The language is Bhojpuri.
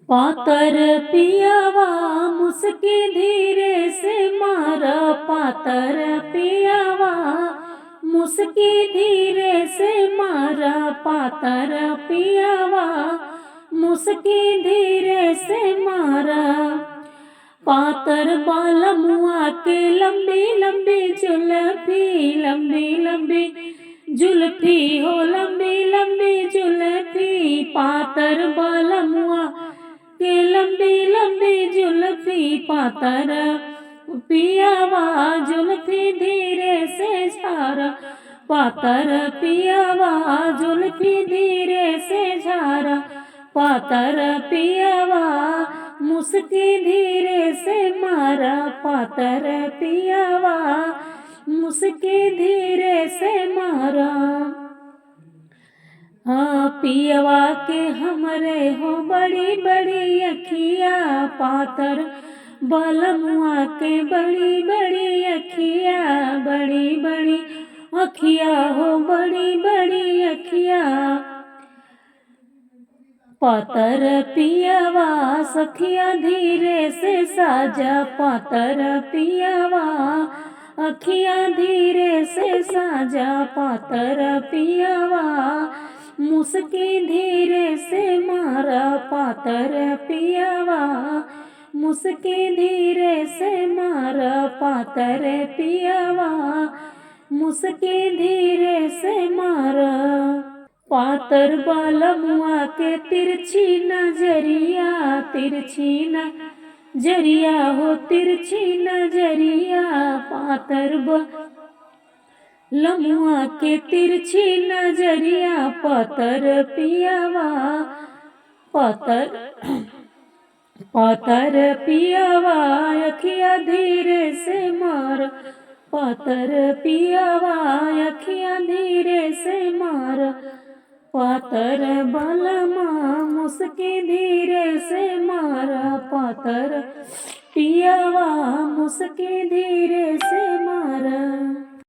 पातर पियावा मुस्की धीरे से मारा, पातर पियावा मुस्की धीरे से मारा, पातर पियावा मुस्की धीरे से मारा। पातर बाल मुआ के लंबी लंबी जुल्फी, लंबी लंबी जुल्फी हो लंबी लंबी जुल्फी, पातर बाल मुआ के लंबी लंबी जुल्फी, पातर पियावा जुल्फी धीरे से झारा, पातर पियावा जुल्फी धीरे से झारा, पातर पियावा मुस्की धीरे से मारा, पातर पियावा मुस्की धीरे से मारा। हाँ पियवा के हमरे हो बड़ी बड़ी अखिया, पातर बालमुआ के बड़ी बड़ी अखिया, बड़ी बड़ी अखिया हो बड़ी बड़ी अखिया। पातर पियवा सखिया धीरे से साजा, पातर पियवा अखिया धीरे से साजा, पातर पियवा मुस्की धीरे से मारा, पातर पियवा मुस्की धीरे से मारा, पातर पियवा मुस्की धीरे से मारा। पातर बाल मुआ के तिरछी नजरिया, तिरछी नजरिया हो तिरछी नजरिया, पातर लमुआ के तिरछी नजरिया, पातर पियावा पातर पियावा अखिया धीरे से मार, पातर पियावा अखिया धीरे से मार, पातर बालमा मुस्की धीरे से मारा, पातर पियावा मुस्की धीरे से मारा।